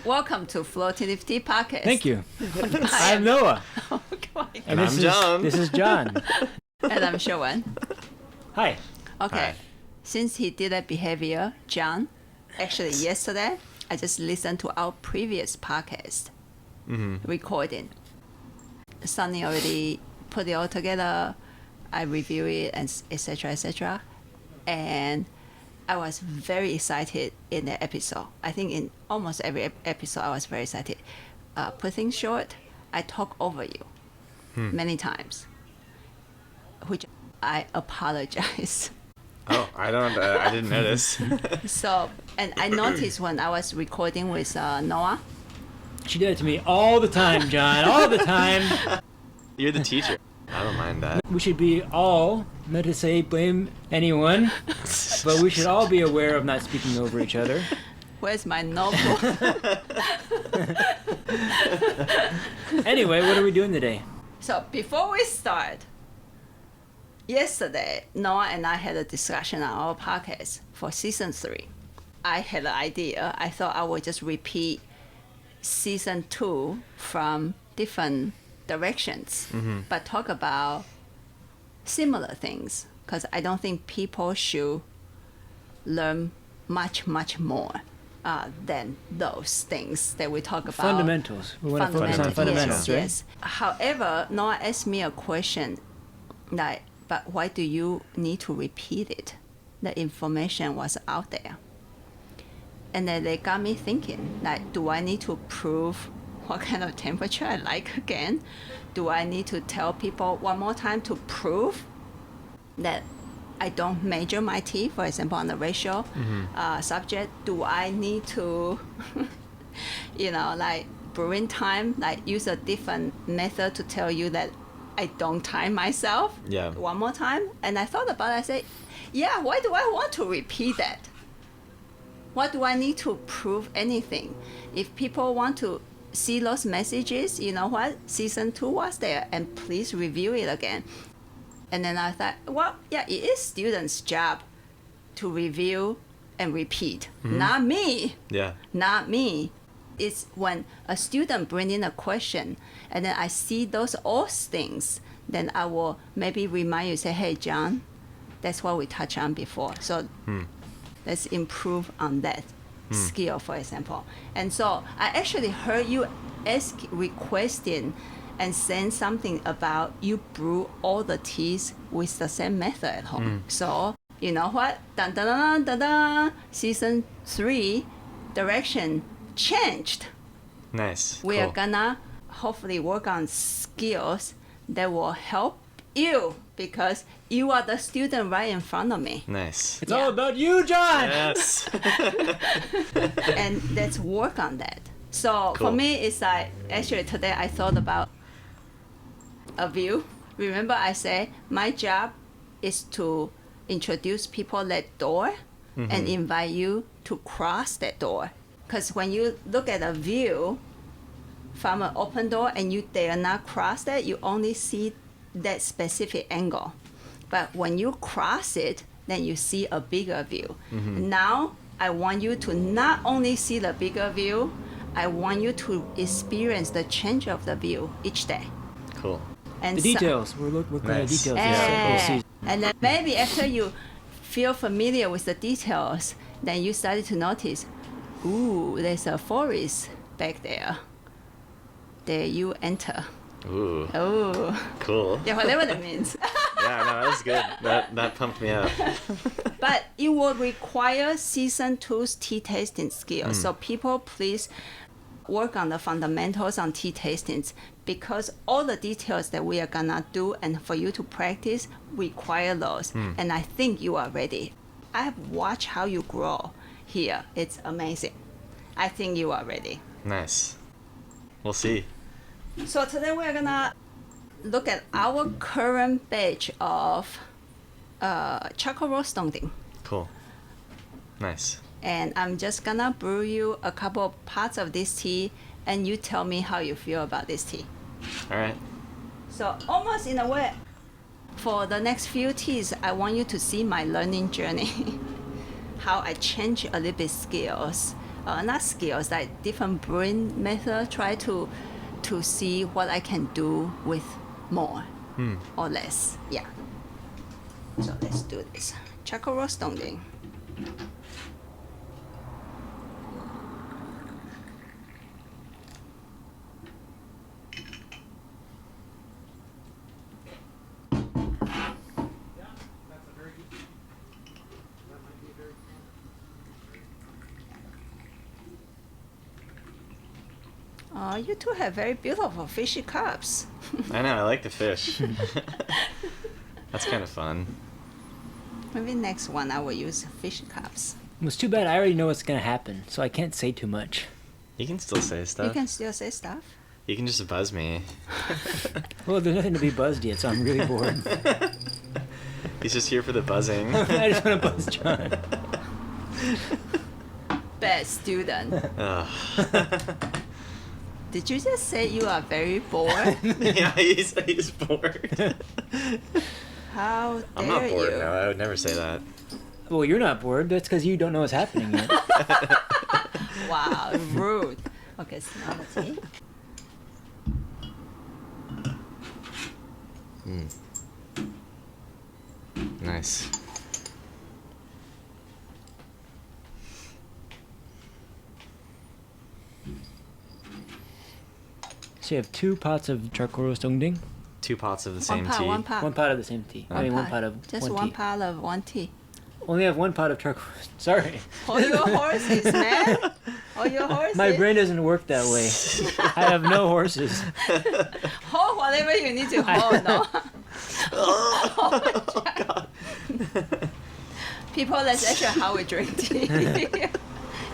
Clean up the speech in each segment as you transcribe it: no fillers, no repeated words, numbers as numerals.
Welcome to Floating Tea Podcast. Thank you. I'm Noah. Oh, God. And I'm John. This is John. And I'm Showan. Hi. Okay. Hi. Since he did that behavior, John, actually yesterday, I just listened to our previous podcast recording. Sunny already put it all together. I review it and etc. etc. And I was very excited in the episode. I think in almost every episode I was very excited. Put things short, I talk over you many times, which I apologize. Oh, I didn't notice. So, and I noticed when I was recording with Noah. She did it to me all the time, John. All the time. You're the teacher. I don't mind that. We should be all, not to say blame anyone, but we should all be aware of not speaking over each other. Where's my notebook? Anyway, what are we doing today? So before we start, yesterday, Noah and I had a discussion on our podcast for season 3. I had an idea. I thought I would just repeat season 2 from different directions, but talk about similar things, because I don't think people should learn much more than those things that we talk about. Fundamentals. We want to focus on fundamentals, right? Yes. However, Noah asked me a question like, but why do you need to repeat it? The information was out there. And then they got me thinking, like, do I need to prove what kind of temperature I like again? Do I need to tell people one more time to prove that I don't measure my tea, for example, on the ratio subject? Do I need to, like brewing time, like use a different method to tell you that I don't time myself one more time? And I thought about it, I said, yeah, why do I want to repeat that? Why do I need to prove anything? If people want to see those messages, you know what? Season 2 was there, and please review it again. And then I thought, well, yeah, it is students' job to review and repeat. Not me. Yeah. Not me. It's when a student brings in a question, and then I see those all things, then I will maybe remind you, say, hey, John, that's what we touched on before. So let's improve on that skill, for example. And so I actually heard you requesting and saying something about you brew all the teas with the same method at home. So, you know what? Dun, dun, dun, dun, dun, season 3 direction changed. Nice. We cool. are gonna hopefully work on skills that will help you, because you are the student right in front of me. Nice. It's all about you, John! Yes. And let's work on that. So Cool. for me, it's like, actually today I thought about a view. Remember I said my job is to introduce people that door and invite you to cross that door. Because when you look at a view from an open door and you dare not cross that, you only see that specific angle. But when you cross it, then you see a bigger view. Now I want you to not only see the bigger view, I want you to experience the change of the view each day. Cool. And The details. We're looking at the Nice. details. Yeah. And then maybe after you feel familiar with the details, then you started to notice, ooh, there's a forest back there. There you enter. Ooh. Oh, Cool. yeah, whatever that means. Yeah, no, that was good. That pumped me up. But it will require season 2's tea tasting skills. So people, please work on the fundamentals on tea tastings, because all the details that we are gonna do and for you to practice require those. And I think you are ready. I have watched how you grow here. It's amazing. I think you are ready. Nice. We'll see. So today we're gonna look at our current batch of chocolate roast dongding. Cool. Nice. And I'm just gonna brew you a couple of parts of this tea, and you tell me how you feel about this tea. All right. So almost in a way, for the next few teas, I want you to see my learning journey, how I change a little bit skills not skills, like different brain method. Try to see what I can do with more or less. Yeah. So let's do this. Charcoal roasting. Oh, you two have very beautiful fishy cups. I know, I like the fish. That's kind of fun. Maybe next one I will use fish cups. It's too bad I already know what's gonna happen, so I can't say too much. You can still say stuff. You can still say stuff. You can just buzz me. Well, there's nothing to be buzzed yet, so I'm really bored. He's just here for the buzzing. I just want to buzz John. Bad student. Ugh. Did you just say you are very bored? Yeah, he's bored. How dare I'm not bored you? now. I would never say that. Well, you're not bored. That's because you don't know what's happening yet. Wow, rude. Okay, so now let's see. Nice. So you have 2 pots of charcoal roast ongding, 2 pots of the same One pot, tea. one pot. 1 pot of the same tea. I mean, 1 pot of Just 1 one tea. pot of one tea. Only have 1 pot of charcoal roast. Sorry. Hold your horses, man. Hold your horses. My brain doesn't work that way. I have no horses. Hold whatever you need to hold, no? Oh, God. People, that's actually how we drink tea.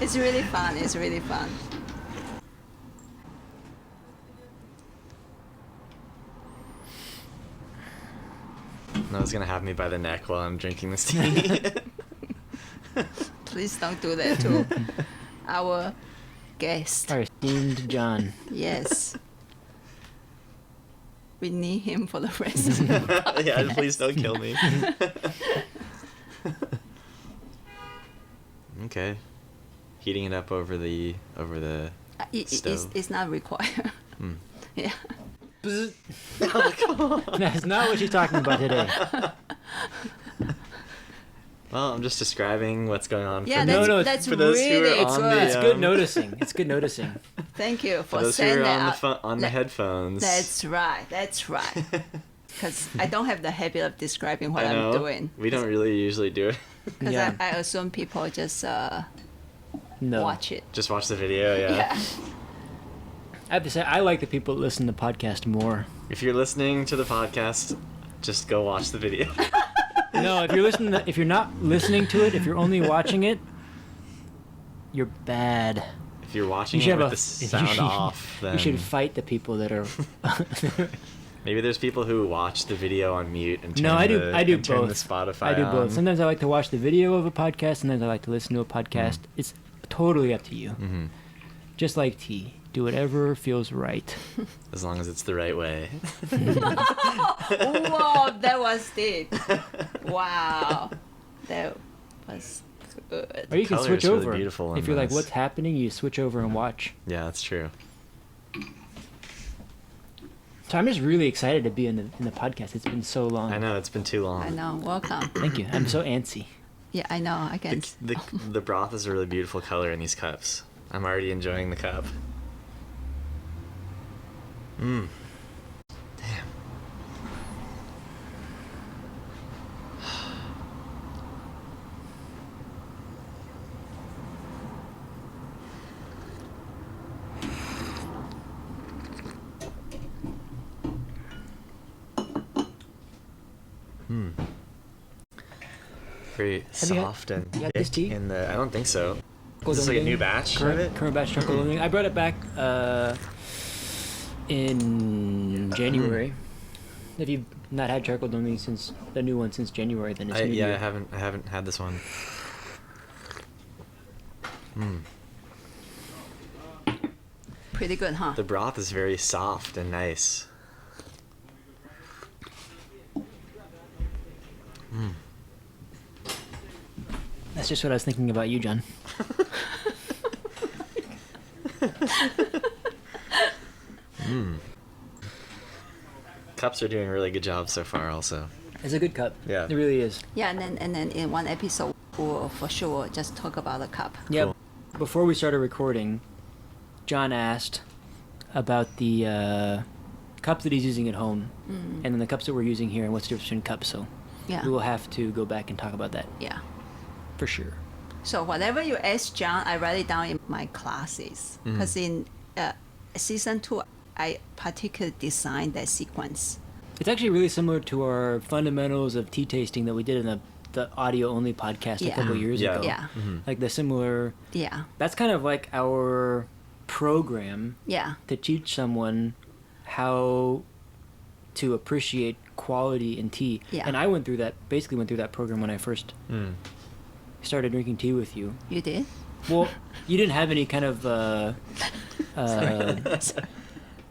It's really fun. It's really fun. Noah's gonna have me by the neck while I'm drinking this tea. Please don't do that to our guest. Our esteemed John. Yes. We need him for the rest of the podcast. Yeah, please don't kill me. Okay. Heating it up over the stove. It's not required. Hmm. Yeah. That's not what she's talking about today. Well, I'm just describing what's going on. Yeah, for that's, me. No, that's for those who are really on good. the, It's good noticing. It's good noticing. Thank you For for those who saying are that. on the headphones. That's right. That's right. Because I don't have the habit of describing what I know. I'm doing. We don't really usually do it. Because Yeah. I assume people just No. watch it. Just watch the video, yeah. Yeah. I have to say, I like the people that listen to the podcast more. If you're listening to the podcast, just go watch the video. No, if you're listening, if you're not listening to it, if you're only watching it, you're bad. If you're watching You should it have with a- the sound off, then You should fight the people that are. maybe there's people who watch the video on mute and turn No, I do. the, I do and turn both. the Spotify I do both. on. Sometimes I like to watch the video of a podcast. Sometimes I like to listen to a podcast. It's totally up to you. Mhm. Just like tea, do whatever feels right. As long as it's the right way. Whoa, that was deep. Wow. That was good. Or you can color switch is really over. beautiful If in you're like, this. what's happening? You switch over and watch. Yeah, that's true. So I'm just really excited to be in the podcast. It's been so long. I know, it's been too long. I know. Welcome. Thank you. I'm so antsy. Yeah, I know. I can. The broth is a really beautiful color in these cups. I'm already enjoying the cup. Mmm. Damn. Very you had- soft and you had this thick tea? in the. I don't think so. Cool, Is this don't like a you- new batch of Current, it? current batch charcoal learning. I brought it back in January. If you've not had charcoal learning since the new one since January, then it's new. to Yeah, you. I haven't had this one. Mm. Pretty good, huh? The broth is very soft and nice. Mm. That's just what I was thinking about you, John. Cups are doing a really good job so far, also. It's a good cup. Yeah. It really is. Yeah, and then in one episode, we'll for sure just talk about the cup. Yep. Cool. Before we started recording, John asked about the cups that he's using at home, and then the cups that we're using here, and what's the difference between cups. So Yeah. we will have to go back and talk about that Yeah. for sure. So whatever you ask John, I write it down in my classes. Because in season 2, I particularly designed that sequence. It's actually really similar to our fundamentals of tea tasting that we did in the audio only podcast a Yeah. couple years Yeah. ago. Yeah. Like the similar. Yeah. That's kind of like our program Yeah. to teach someone how to appreciate quality in tea. Yeah. And I basically went through that program when I first started drinking tea with you. You did? Well, you didn't have any kind of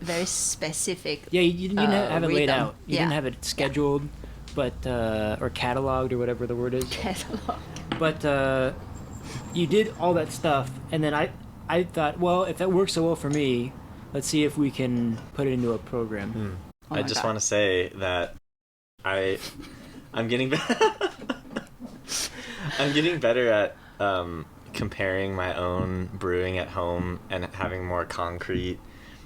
Very specific. yeah, you didn't have it laid rhythm. out. You didn't have it scheduled, but or cataloged or whatever the word is. Catalog. But you did all that stuff, and then I thought, well, if that works so well for me, let's see if we can put it into a program. Oh I my just God. want to say that I'm getting I'm getting better at comparing my own brewing at home and having more concrete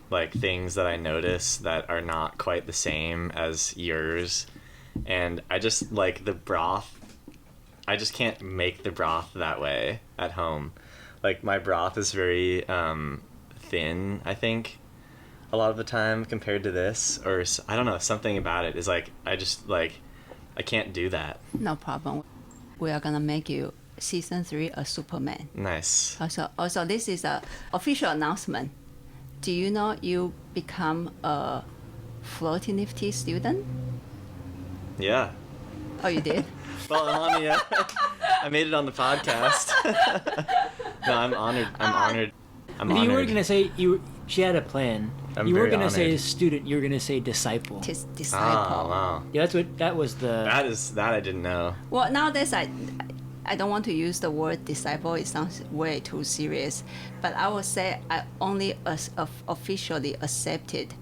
like things that I notice that are not quite the same as yours. And I just like the broth. I just can't make the broth that way at home. Like my broth is very thin, I think, a lot of the time compared to this, or I don't know, something about it is like I just like I can't do that. No problem. We are gonna make you season 3 a Superman. Nice. Also, this is a official announcement. Do you know you become a Floating Nifty student? Yeah. Oh, you did? Well, I'm on the, I made it on the podcast. No, I'm honored. I'm honored. I'm You honored. were gonna say she had a plan. I'm you were very gonna say honored. student. You were gonna say disciple. Tis disciple. Oh, wow. Yeah, that was the. That I didn't know. Well, nowadays I don't want to use the word disciple. It sounds way too serious. But I would say I only officially accepted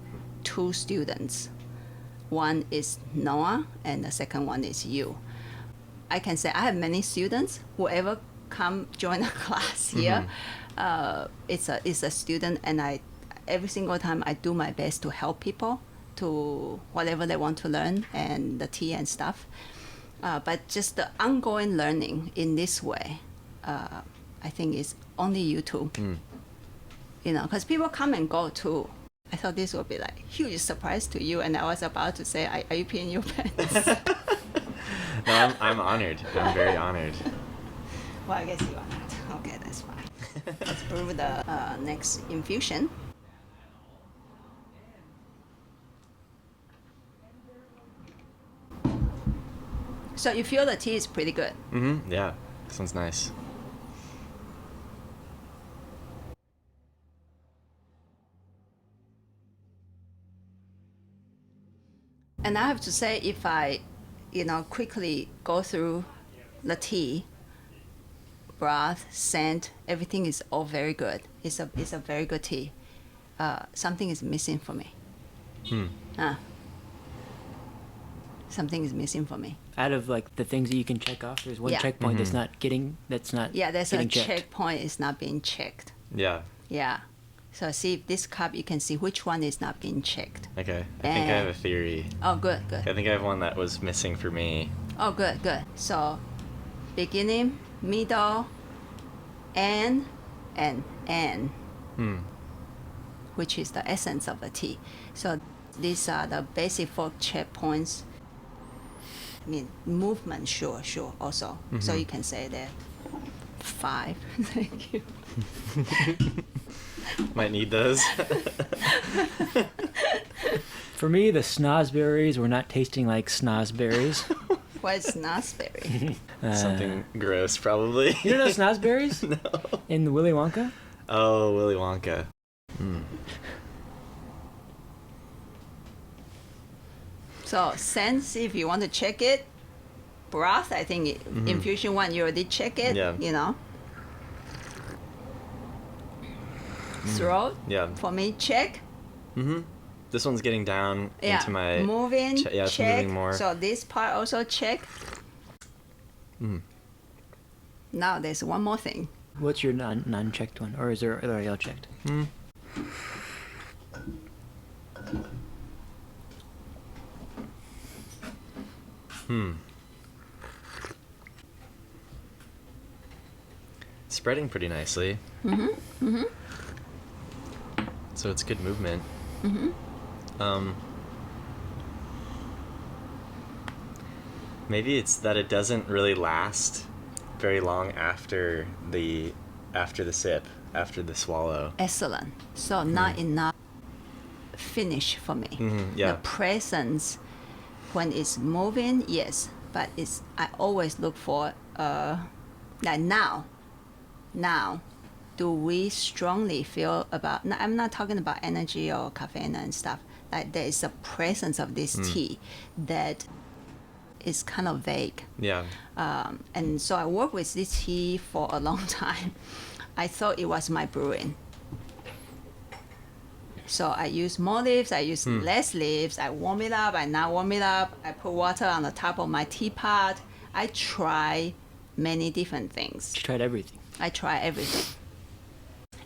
2 students. One is Noah, and the second one is you. I can say I have many students. Whoever come join a class here, it's a student, and every single time I do my best to help people to whatever they want to learn and the tea and stuff. But just the ongoing learning in this way, I think is only you two. You know, because people come and go too. I thought this would be like huge surprise to you, and I was about to say, are you peeing your pants? No, I'm honored. I'm very honored. Well, I guess you are not. Okay, that's fine. Let's brew the next infusion. So you feel the tea is pretty good. Mm-hmm. Yeah. Sounds nice. And I have to say, if I, quickly go through the tea, broth, scent, everything is all very good. It's a very good tea. Something is missing for me. Something is missing for me. Out of like the things that you can check off, there's one Yeah. checkpoint that's not getting. Yeah, there's a getting checked. checkpoint is not being checked. Yeah. Yeah. So see if this cup, you can see which one is not being checked. Okay. I think I have a theory. Oh, good. I think I have one that was missing for me. Oh, good. So, beginning, middle, and end, which is the essence of the tea. So these are the basic 4 checkpoints. I mean, movement, sure, also. So you can say that 5. Thank you. Might need those. For me, the snozberries were not tasting like snozberries. What's snozzberry? Something gross, probably. You don't know snozberries? No. In the Willy Wonka? Oh, Willy Wonka. So sense, if you want to check it, broth, I think infusion 1, you already check it, Yeah. throat. Yeah. For me, check. Mm-hmm. This one's getting down Yeah. into my... Moving, yeah, it's check. moving more. So this part also check. Mm. Now there's one more thing. What's your non-checked one, or is there already all checked? Spreading pretty nicely. So it's good movement. Maybe it's that it doesn't really last very long after the sip, after the swallow. Excellent. So not enough finish for me. Yeah. The presence when it's moving, yes, but I always look for like now, do we strongly feel about? I'm not talking about energy or caffeine and stuff. Like there is a presence of this tea that is kind of vague. Yeah. And so I worked with this tea for a long time. I thought it was my brewing. So I use more leaves, I use less leaves, I warm it up, I not warm it up, I put water on the top of my teapot. I try many different things. She tried everything. I try everything.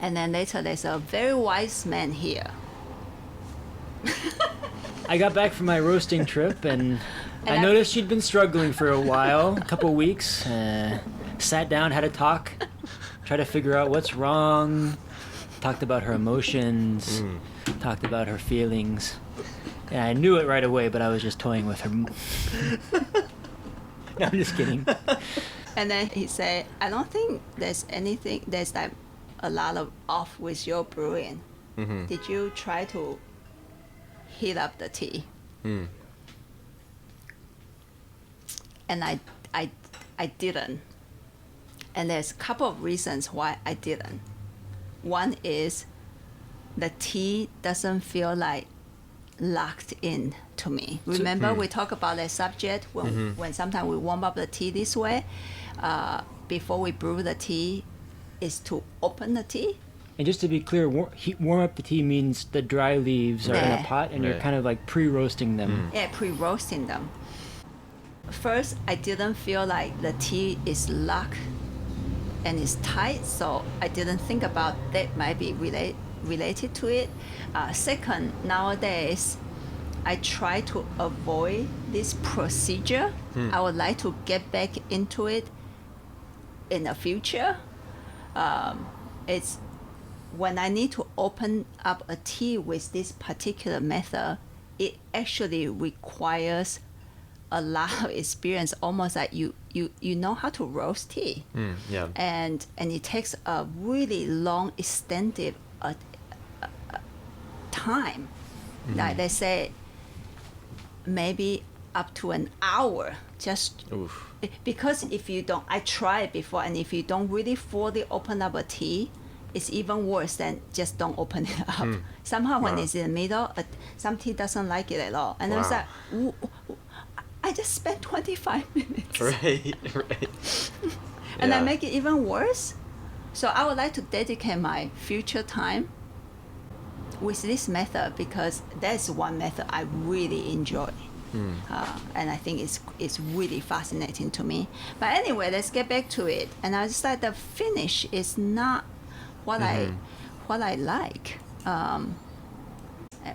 And then later there's a very wise man here. I got back from my roasting trip, and I I- noticed she'd been struggling for a while, a couple weeks. Sat down, had a talk, tried to figure out what's wrong, talked about her emotions, talked about her feelings. And I knew it right away, but I was just toying with her. No, I'm just kidding. And then he said, I don't think there's like a lot of off with your brewing. Did you try to heat up the tea? And I didn't. And there's a couple of reasons why I didn't. One is the tea doesn't feel like locked in to me. Remember we talked about that subject when sometimes we warm up the tea this way, before we brew the tea, is to open the tea. And just to be clear, warm up the tea means the dry leaves are in a Yeah. pot, and you're Right. kind of like pre-roasting them. Yeah, pre-roasting them. First, I didn't feel like the tea is locked and it's tight, so I didn't think about that might be related to it. Second, nowadays, I try to avoid this procedure. I would like to get back into it in the future. It's when I need to open up a tea with this particular method, it actually requires a lot of experience, almost like you know how to roast tea. Yeah. And it takes a really long extended time. Like they say maybe up to an hour, just Oof. because if you don't, I tried before, and if you don't really fully open up a tea, it's even worse than just don't open it up. Somehow when Wow. it's in the middle, some tea doesn't like it at all. And I was Wow. like, I just spent 25 minutes. Right. And I Yeah. make it even worse. So I would like to dedicate my future time with this method, because that's one method I really enjoy. And I think it's really fascinating to me. But anyway, let's get back to it. And I just like the finish is not what I like.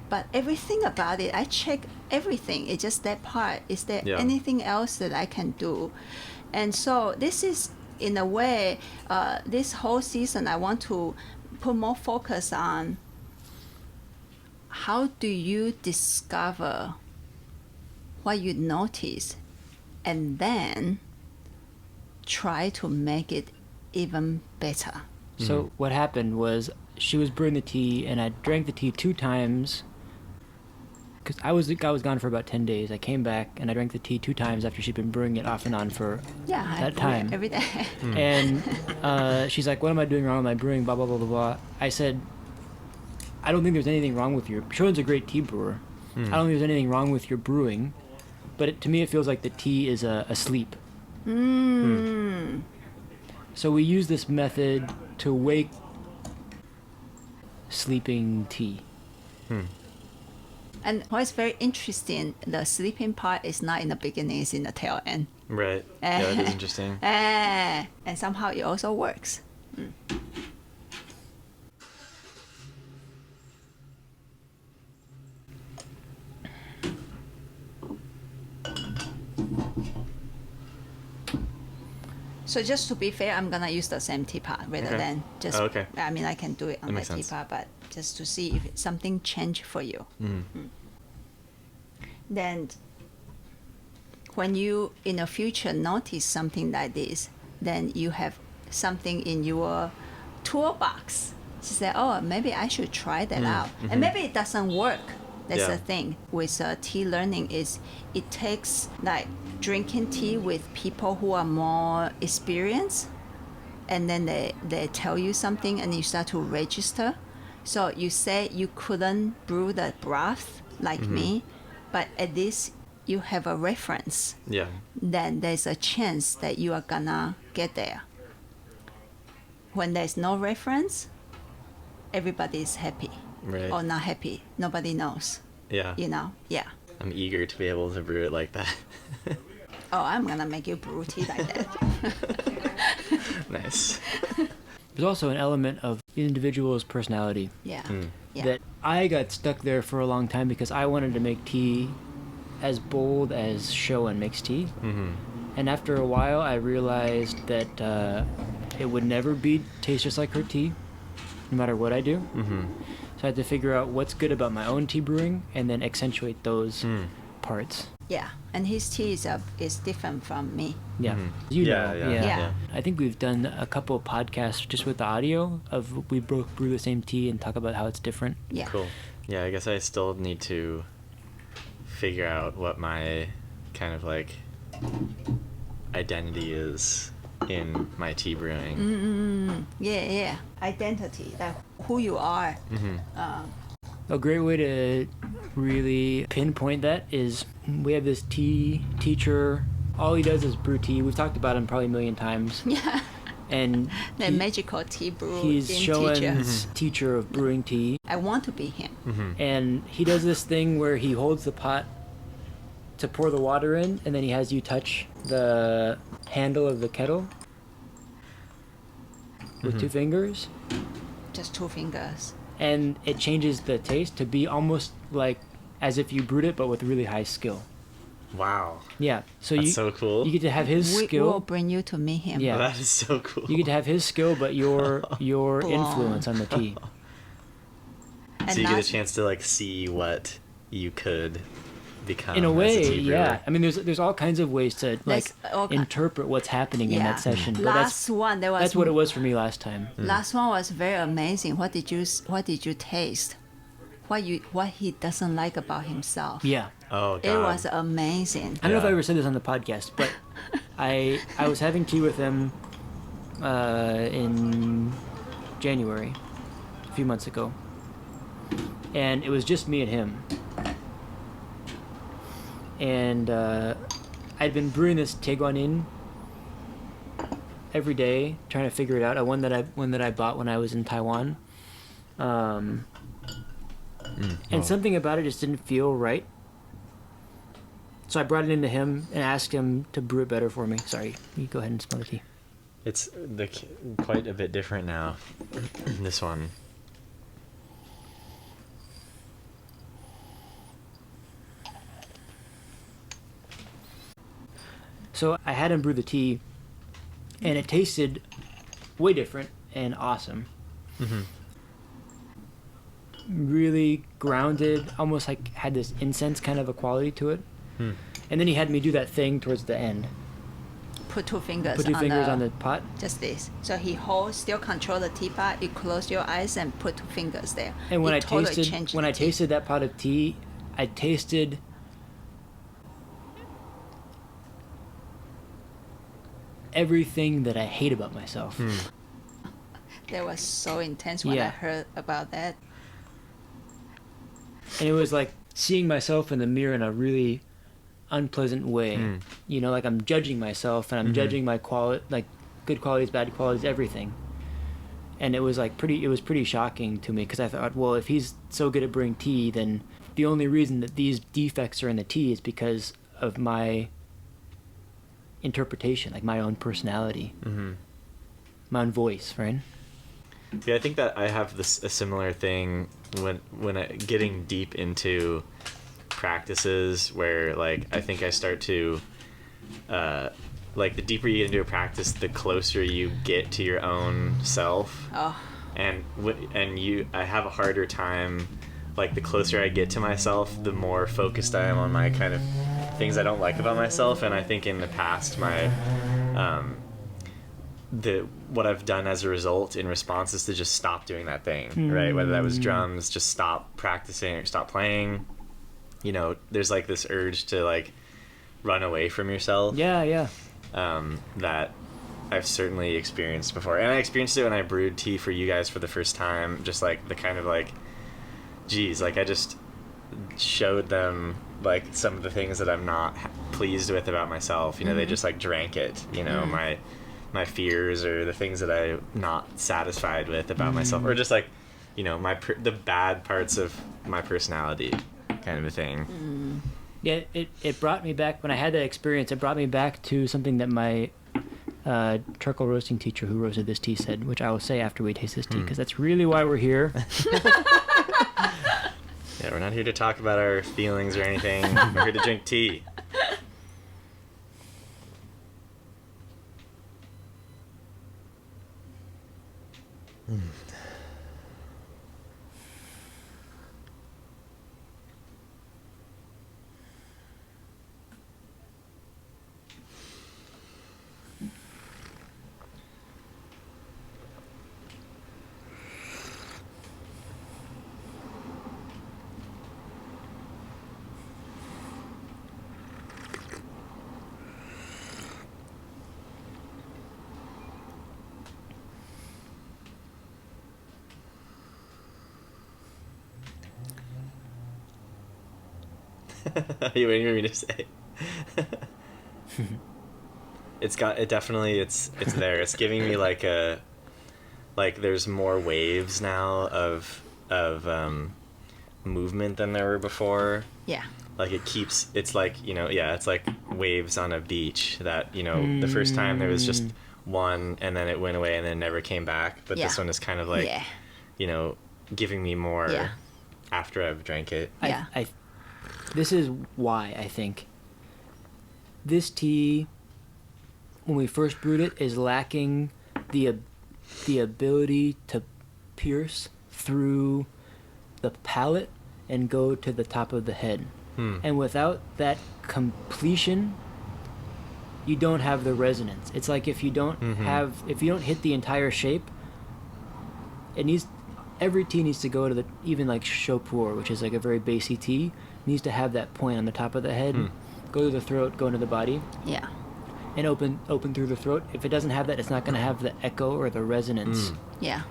But everything about it, I check everything. It's just that part. Is there Yeah. anything else that I can do? And so this is, in a way, this whole season, I want to put more focus on how do you discover what you notice and then try to make it even better. So what happened was she was brewing the tea, and I drank the tea 2 times. Because I was gone for about 10 days. I came back, and I drank the tea 2 times after she'd been brewing it off and on for Yeah, I that brew it time. every day. And she's like, what am I doing wrong with my brewing, blah, blah, blah, blah, blah. I said, I don't think there's anything wrong with your... Shoren's a great tea brewer. I don't think there's anything wrong with your brewing. But to me, it feels like the tea is asleep. So we use this method to wake sleeping tea. And what's very interesting, the sleeping part is not in the beginning, it's in the tail end. Right. Yeah, that is interesting. And somehow it also works. So just to be fair, I'm gonna use the same teapot rather Okay. than just. Oh, okay. I mean, I can do it on That my makes sense. teapot, but just to see if something changed for you. Then, when you in the future notice something like this, then you have something in your toolbox to say, oh, maybe I should try that out, and maybe it doesn't work. That's Yeah. the thing with tea learning is it takes like drinking tea with people who are more experienced, and then they tell you something and you start to register. So you say you couldn't brew the broth like me, but at least you have a reference. Yeah. Then there's a chance that you are gonna get there. When there's no reference, everybody is happy Right. or not happy. Nobody knows. Yeah. You know? Yeah. I'm eager to be able to brew it like that. Oh, I'm gonna make you brew tea like that. Nice. There's also an element of the individual's personality Yeah. Yeah. that I got stuck there for a long time because I wanted to make tea as bold as Shoen makes tea. And after a while, I realized that it would never taste just like her tea, no matter what I do. So I had to figure out what's good about my own tea brewing and then accentuate those parts. Yeah. And his tea is different from me. Yeah. You Yeah, know. yeah, yeah. I think we've done a couple of podcasts just with the audio of we both brew the same tea and talk about how it's different. Yeah. Cool. Yeah, I guess I still need to figure out what my kind of like identity is in my tea brewing. Yeah. Yeah. Identity, like who you are. A great way to really pinpoint that is we have this tea teacher. All he does is brew tea. We've talked about him probably a million times. Yeah. And The magical tea brew he's in Shoen's teacher. teacher of brewing tea. I want to be him. And he does this thing where he holds the pot to pour the water in, and then he has you touch the handle of the kettle with 2 fingers. Just 2 fingers. And it changes the taste to be almost like as if you brewed it, but with really high skill. Wow. Yeah. So That's you so cool. you get to have his We will skill. bring you to meet him. Yeah. That is so cool. You get to have his skill, but your Blown. influence on the tea. And So you get a last- chance to like see what you could become. In a as way, tea brewer. yeah. I mean, there's all kinds of ways to like That's all ki- interpret what's happening in Yeah. that session. But Last one, there was that's what it was for me last time. Last one was very amazing. What did you taste? What he doesn't like about himself. Yeah. Oh god. It was amazing. I don't know if I Yeah. ever said this on the podcast, but I was having tea with him in January, a few months ago, and it was just me and him. And I'd been brewing this Teguanin every day, trying to figure it out. One that I bought when I was in Taiwan, and something about it just didn't feel right. So I brought it into him and asked him to brew it better for me. Sorry, you go ahead and smell the tea. It's quite a bit different now. This one. So I had him brew the tea, and it tasted way different and awesome. Really grounded, almost like had this incense kind of a quality to it. And then he had me do that thing towards the end. Put 2 fingers. Put 2 fingers on the pot. Just this. So he holds, still control the teapot. You close your eyes and put 2 fingers there. And when It I totally tasted changed when the I tea. tasted that pot of tea, I tasted everything that I hate about myself. That was so intense when I Yeah. heard about that. And it was like seeing myself in the mirror in a really unpleasant way. You know, like I'm judging myself and I'm judging my quality, like good qualities, bad qualities, everything. And it was like pretty shocking to me, because I thought, well, if he's so good at brewing tea, then the only reason that these defects are in the tea is because of my interpretation, like my own personality, my own voice, right? Yeah, I think that I have a similar thing when getting deep into practices where, like, I think I start to like, the deeper you get into a practice, the closer you get to your own self. Oh. And I have a harder time, like, the closer I get to myself, the more focused I am on my kind of things I don't like about myself. And I think in the past, my what I've done as a result in response is to just stop doing that thing, right? Whether that was drums, just stop practicing or stop playing. You know, there's like this urge to, like, run away from yourself. Yeah. That I've certainly experienced before. And I experienced it when I brewed tea for you guys for the first time. Just like the kind of like, geez, like I just showed them like some of the things that I'm not pleased with about myself. You know, they just like drank it, you know, my fears or the things that I'm not satisfied with about myself, or just like, you know, the bad parts of my personality, kind of a thing. Yeah, it brought me back, when I had that experience, it brought me back to something that my charcoal roasting teacher who roasted this tea said, which I will say after we taste this tea, because that's really why we're here. Yeah, we're not here to talk about our feelings or anything. We're here to drink tea. Are you waiting for me to say? It's there. It's giving me like there's more waves now of movement than there were before. Yeah. Like it's like, you know, yeah, it's like waves on a beach that, you know, the first time there was just one and then it went away and then never came back. But this one is kind of like, you know, giving me more after I've drank it. Yeah. This is why I think this tea, when we first brewed it, is lacking the ability to pierce through the palate and go to the top of the head. And without that completion, you don't have the resonance. It's like if you don't hit the entire shape, every tea needs to go to even like Chopur, which is like a very bassy tea, needs to have that point on the top of the head, go to the throat, go into the body. Yeah. And open through the throat. If it doesn't have that, it's not going to have the echo or the resonance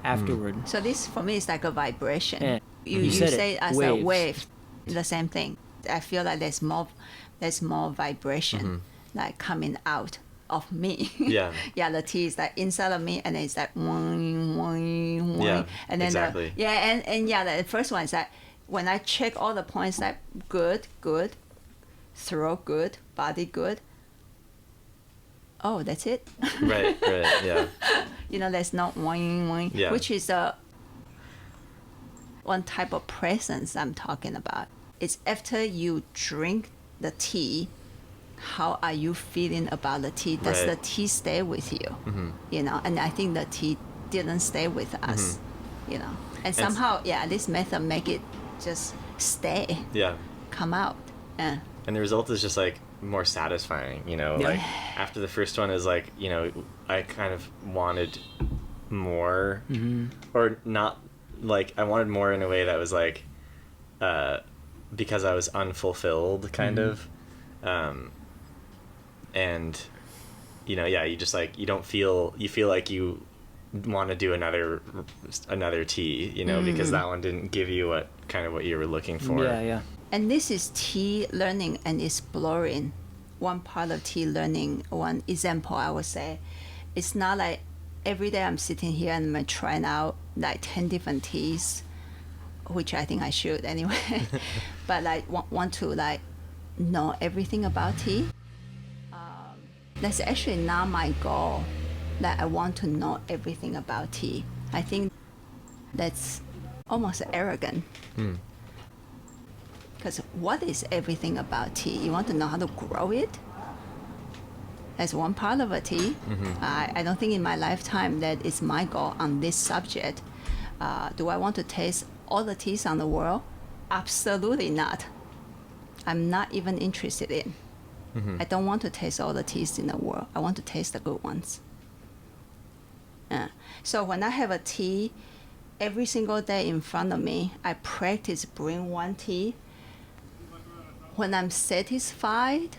afterward. So this for me is like a vibration. Yeah. You said say it, as waves. a wave, the same thing. I feel like there's more vibration like coming out of me. Yeah. Yeah, the tea is like inside of me, and it's like whine, whine, whine. Yeah, and then exactly. the first one is that when I check all the points, like good, throat good, body good. Oh, that's it. Right, yeah. You know, there's no whine, Yeah. which is one type of presence I'm talking about. It's after you drink the tea, how are you feeling about the tea? Does the tea stay with you? You know, and I think the tea didn't stay with us, you know. And somehow, this method make it just stay, come out. And the result is just like more satisfying, you know, like after the first one is like, you know, I kind of wanted more, or not, like I wanted more in a way that was like, because I was unfulfilled kind of, and you know, you just like, you feel like you want to do another tea, you know, because that one didn't give you what you were looking for. Yeah. And this is tea learning and exploring. One part of tea learning, one example I would say, it's not like every day I'm sitting here and I'm trying out like 10 different teas, which I think I should anyway. But like want to like know everything about tea. That's actually not my goal. That I want to know everything about tea. I think that's almost arrogant. Because what is everything about tea? You want to know how to grow it? As one part of a tea. I don't think in my lifetime that is my goal on this subject. Do I want to taste all the teas on the world? Absolutely not. I'm not even interested in. I don't want to taste all the teas in the world. I want to taste the good ones. So when I have a tea every single day in front of me, I practice brewing one tea. When I'm satisfied,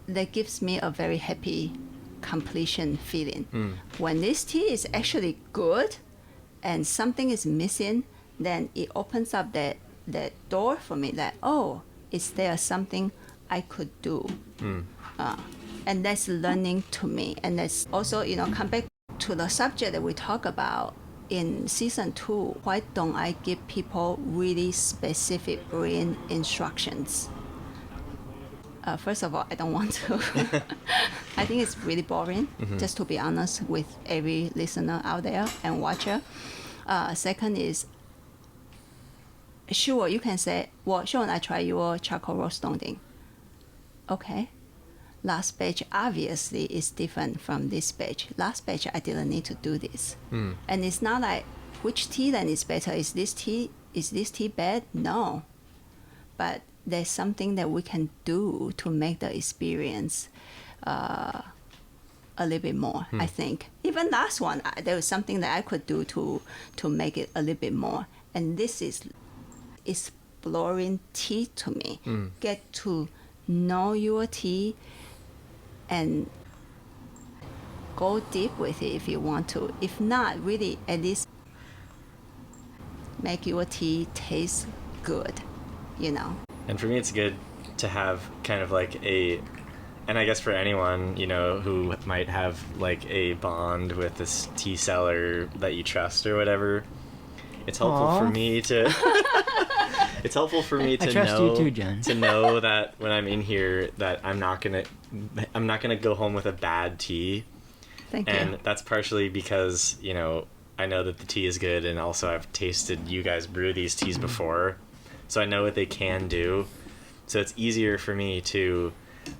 that gives me a very happy completion feeling. When this tea is actually good and something is missing, then it opens up that door for me that, oh, is there something I could do? And that's learning to me. And that's also, come back to the subject that we talk about in season 2. Why don't I give people really specific brewing instructions? First of all, I don't want to. I think it's really boring, just to be honest with every listener out there and watcher. Second is, sure, you can say, well, Sean, I try your charcoal roast thing. Okay. Last batch obviously is different from this batch. Last batch, I didn't need to do this. And it's not like, which tea then is better? Is this tea bad? No. But there's something that we can do to make the experience a little bit more, I think. Even last one, there was something that I could do to make it a little bit more. And this is exploring tea to me. Get to know your tea and go deep with it if you want to. If not, really, at least make your tea taste good, And for me, it's good to have kind of like and I guess for anyone, who might have like a bond with this tea seller that you trust or whatever, it's helpful for me to it's helpful for me to I trust know you too, John. to know that when I'm in here that I'm not gonna go home with a bad tea. Thank you. And that's partially because, I know that the tea is good, and also I've tasted you guys brew these teas before, so I know what they can do. So it's easier for me to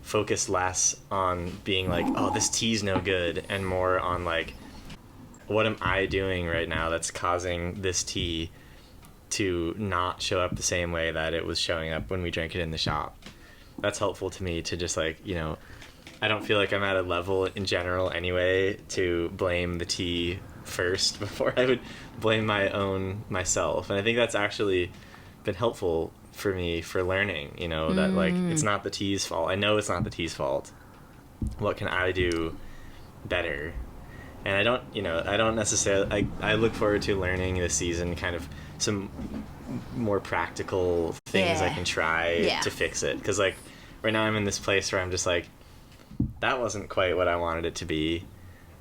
focus less on being like, oh, this tea's no good, and more on like, what am I doing right now that's causing this tea to not show up the same way that it was showing up when we drank it in the shop. That's helpful to me to just like, I don't feel like I'm at a level in general anyway to blame the tea first before I would blame myself. And I think that's actually been helpful for me for learning, that like, it's not the tea's fault. I know it's not the tea's fault. What can I do better? And I don't necessarily, I look forward to learning this season kind of some more practical things I can try to fix it. Because like right now I'm in this place where I'm just like, that wasn't quite what I wanted it to be.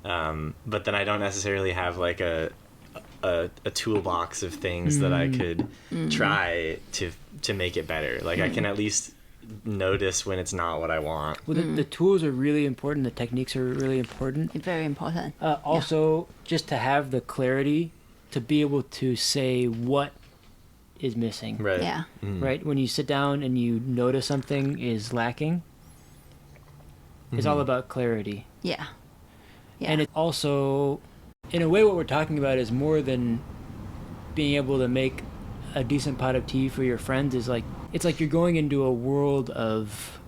But then I don't necessarily have like a toolbox of things that I could try to make it better. Like I can at least notice when it's not what I want. Well, the tools are really important. The techniques are really important. Very important. Also, just to have the clarity to be able to say what is missing. Right. Yeah. Right? When you sit down and you notice something is lacking, it's all about clarity. Yeah. And it also, in a way, what we're talking about is more than being able to make a decent pot of tea for your friends. Is like, it's like you're going into a world of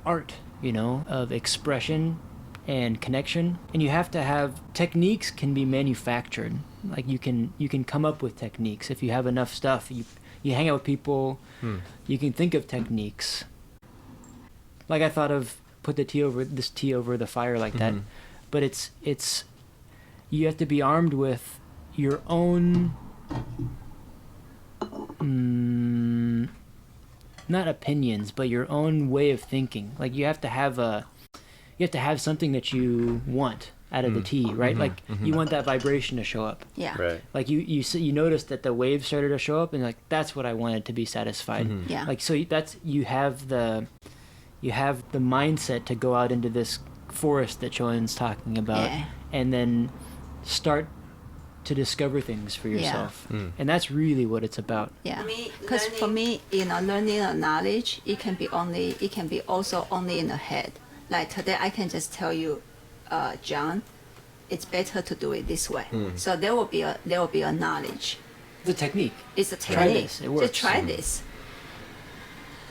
art, of expression and connection. And you have to have techniques can be manufactured. Like you can come up with techniques if you have enough stuff. You hang out with people, you can think of techniques. Like I thought of put this tea over the fire like that. But it's you have to be armed with your own not opinions, but your own way of thinking. Like you have to have something that you want. out of the tea, right? Like you want that vibration to show up. Yeah. Right. Like you notice that the waves started to show up, and like that's what I wanted to be satisfied. Yeah. Like so that's you have the mindset to go out into this forest that Joanne's talking about, Yeah. and then start to discover things for yourself. And that's really what it's about. Yeah, because for me, learning a knowledge, it can be also only in the head. Like today, I can just tell you, John, it's better to do it this way. So there will be a knowledge. The technique. It's a Try technique. this, it works. Just try this.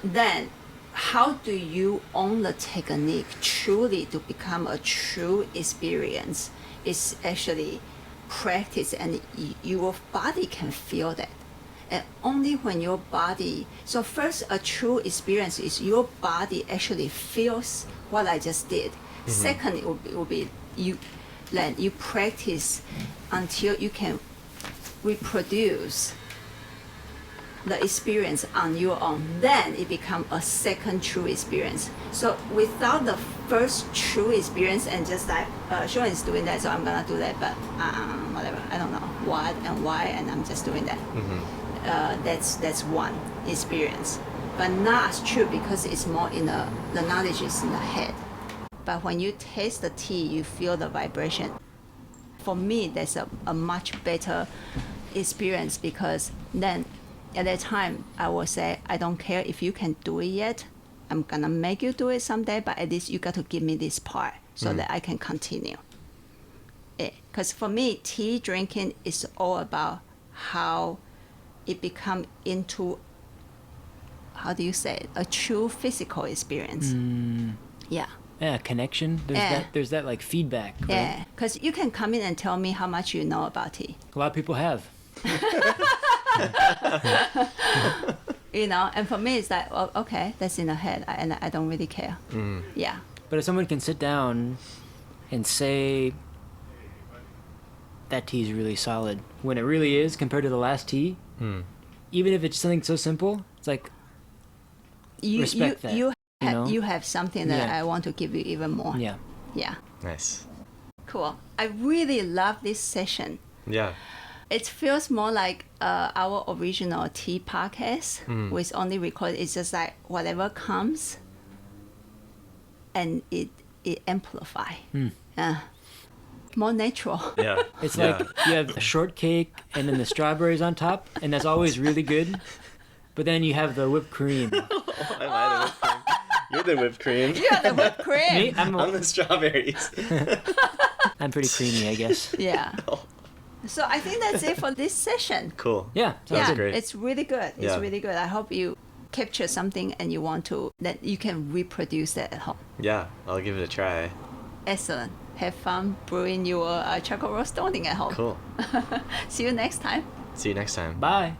Then, how do you own the technique truly to become a true experience? It's actually practice, and your body can feel that. And only when your body, so first a true experience is your body actually feels what I just did. Second, it will be you practice until you can reproduce the experience on your own. Then it becomes a second true experience. So without the first true experience, and just like Sean is doing that, so I'm gonna do that, but whatever, I don't know what and why, and I'm just doing that. That's one experience, but not as true because it's more in the knowledge is in the head. But when you taste the tea, you feel the vibration. For me, that's a much better experience, because then at that time I will say, I don't care if you can do it yet. I'm gonna make you do it someday, but at least you got to give me this part so that I can continue. Because for me, tea drinking is all about how it become into, how do you say it, a true physical experience. Yeah. Yeah, connection. There's that like feedback. Right? Yeah, because you can come in and tell me how much you know about tea. A lot of people have. And for me, it's like, well, okay, that's in the head, and I don't really care. Yeah. But if someone can sit down and say that tea is really solid, when it really is compared to the last tea, even if it's something so simple, it's like respect that. You have something that Yeah. I want to give you even more. Yeah. Yeah. Nice. Cool. I really love this session. Yeah. It feels more like our original tea podcast with only recorded. It's just like whatever comes, and it amplify. More natural. Yeah. It's Yeah. like you have the shortcake and then the strawberries on top, and that's always really good. But then you have the whipped cream. Am I the whipped cream? You're the whipped cream. Yeah, the whipped cream. Me? I'm the strawberries. I'm pretty creamy, I guess. Yeah. So I think that's it for this session. Cool. Yeah, sounds Yeah, great. it's really good. It's Yeah. really good. I hope you capture something and you want to, that you can reproduce that at home. Yeah, I'll give it a try. Excellent. Have fun brewing your chocolate roast stoning at home. Cool. See you next time. See you next time. Bye.